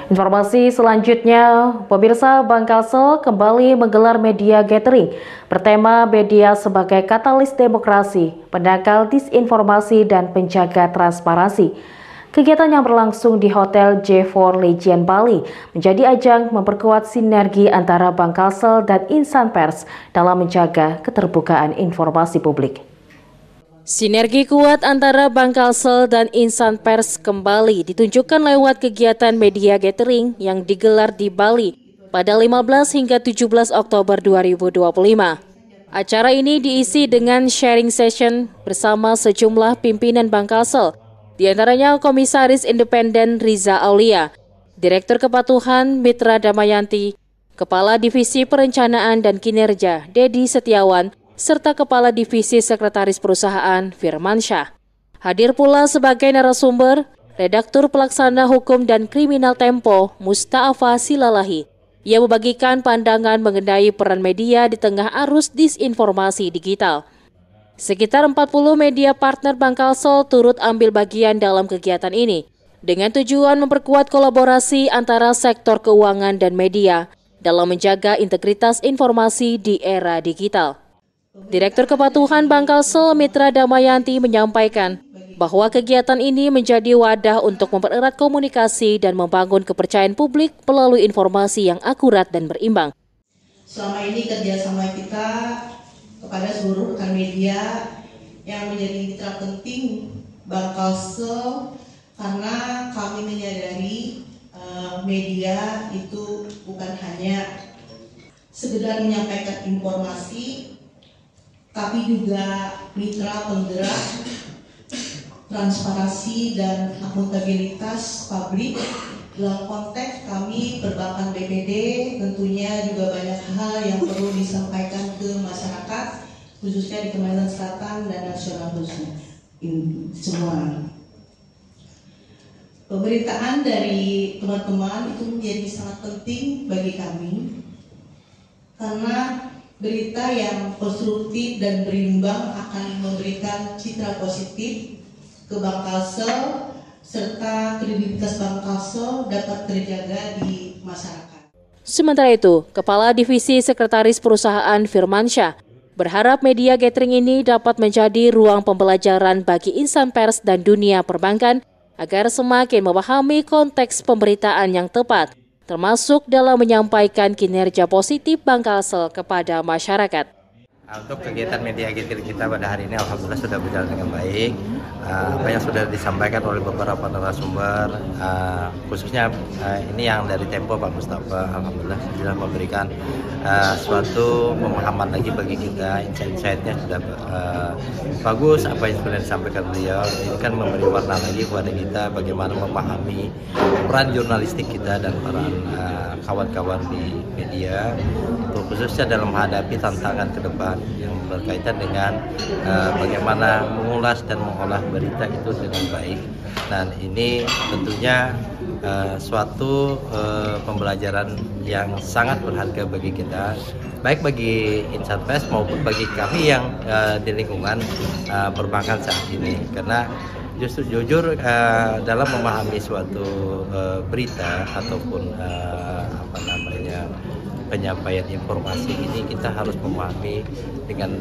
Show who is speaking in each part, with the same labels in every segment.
Speaker 1: Informasi selanjutnya, pemirsa, Bank Kalsel kembali menggelar media gathering bertema media sebagai katalis demokrasi, penangkal disinformasi dan penjaga transparansi. Kegiatan yang berlangsung di Hotel J4 Legian Bali menjadi ajang memperkuat sinergi antara Bank Kalsel dan insan pers dalam menjaga keterbukaan informasi publik. Sinergi kuat antara Bank Kalsel dan insan pers kembali ditunjukkan lewat kegiatan media gathering yang digelar di Bali pada 15 hingga 17 Oktober 2025. Acara ini diisi dengan sharing session bersama sejumlah pimpinan Bank Kalsel, di antaranya Komisaris Independen Riza Aulia, Direktur Kepatuhan Mitra Damayanti, Kepala Divisi Perencanaan dan Kinerja Dedi Setiawan, serta Kepala Divisi Sekretaris Perusahaan Firmansyah. Hadir pula sebagai narasumber Redaktur Pelaksana Hukum dan Kriminal Tempo Mustafa Silalahi. Ia membagikan pandangan mengenai peran media di tengah arus disinformasi digital. Sekitar 40 media partner Bank Kalsel turut ambil bagian dalam kegiatan ini dengan tujuan memperkuat kolaborasi antara sektor keuangan dan media dalam menjaga integritas informasi di era digital. Direktur Kepatuhan Bank Kalsel Mitra Damayanti menyampaikan bahwa kegiatan ini menjadi wadah untuk mempererat komunikasi dan membangun kepercayaan publik melalui informasi yang akurat dan berimbang.
Speaker 2: Selama ini kerjasama kita kepada seluruh rekan media yang menjadi mitra penting Bank Kalsel, karena kami menyadari media itu bukan hanya sekedar menyampaikan informasi, tapi juga mitra penggerak transparansi dan akuntabilitas publik. Dalam konteks kami perbankan BPD, tentunya juga banyak hal yang perlu disampaikan ke masyarakat, khususnya di Kalimantan Selatan dan nasional khususnya. Semua pemberitaan dari teman-teman itu menjadi sangat penting bagi kami, karena berita yang konstruktif dan berimbang akan memberikan citra positif ke Bank Kalsel, serta kredibilitas Bank Kalsel dapat terjaga di masyarakat.
Speaker 1: Sementara itu, Kepala Divisi Sekretaris Perusahaan Firmansyah berharap media gathering ini dapat menjadi ruang pembelajaran bagi insan pers dan dunia perbankan agar semakin memahami konteks pemberitaan yang tepat, termasuk dalam menyampaikan kinerja positif Bank Kalsel kepada masyarakat.
Speaker 3: Untuk kegiatan media gathering kita pada hari ini alhamdulillah sudah berjalan dengan baik. Apa yang sudah disampaikan oleh beberapa narasumber, khususnya ini yang dari Tempo Pak Mustafa, alhamdulillah sudah memberikan suatu pemahaman lagi bagi kita. Insight-insightnya sudah bagus, apa yang sudah disampaikan beliau. Ini kan memberi warna lagi kepada kita bagaimana memahami peran jurnalistik kita dan peran kawan-kawan di media, khususnya dalam menghadapi tantangan ke depan yang berkaitan dengan bagaimana mengulas dan mengolah berita itu dengan baik. Dan ini tentunya suatu pembelajaran yang sangat berharga bagi kita, baik bagi insan pers maupun bagi kami yang di lingkungan perbankan saat ini. Karena justru jujur dalam memahami suatu berita ataupun penyampaian informasi ini, kita harus memahami dengan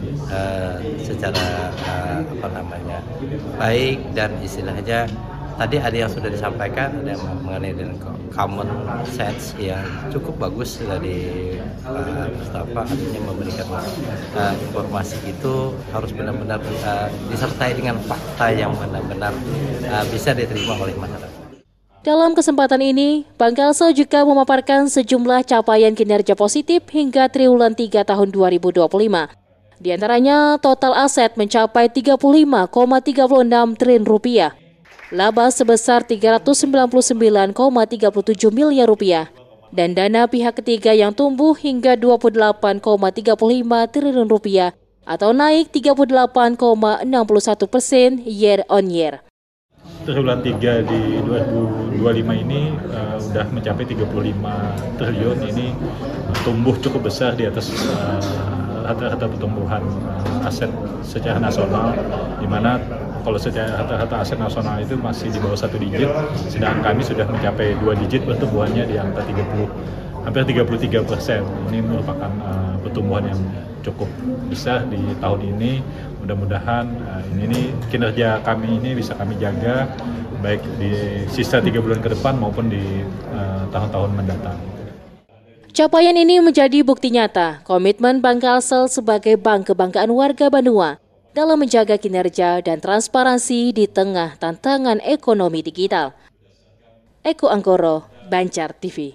Speaker 3: secara baik, dan istilahnya tadi ada yang sudah disampaikan, ada yang mengenai dengan common sense yang cukup bagus dari Pak Mustafa, artinya memberikan informasi itu harus benar-benar disertai dengan fakta yang benar-benar bisa diterima oleh masyarakat.
Speaker 1: Dalam kesempatan ini, Bank Kalsel juga memaparkan sejumlah capaian kinerja positif hingga triwulan 3 tahun 2025. Di antaranya, total aset mencapai 35,36 triliun rupiah, laba sebesar 399,37 miliar rupiah, dan dana pihak ketiga yang tumbuh hingga 28,35 triliun rupiah atau naik 38,61% year on year.
Speaker 4: Triwulan 3 di 2025 ini sudah mencapai 35 triliun, ini tumbuh cukup besar di atas rata-rata pertumbuhan aset secara nasional, di mana kalau secara rata-rata aset nasional itu masih di bawah 1 digit, sedangkan kami sudah mencapai 2 digit pertumbuhannya di angka hampir 33%. Ini merupakan pertumbuhan yang cukup besar di tahun ini. Mudah-mudahan ini kinerja kami ini bisa kami jaga baik di sisa 3 bulan ke depan maupun di tahun-tahun mendatang.
Speaker 1: Capaian ini menjadi bukti nyata komitmen Bank Kalsel sebagai bank kebanggaan warga Banua dalam menjaga kinerja dan transparansi di tengah tantangan ekonomi digital. Eko Anggoro, Banjar TV.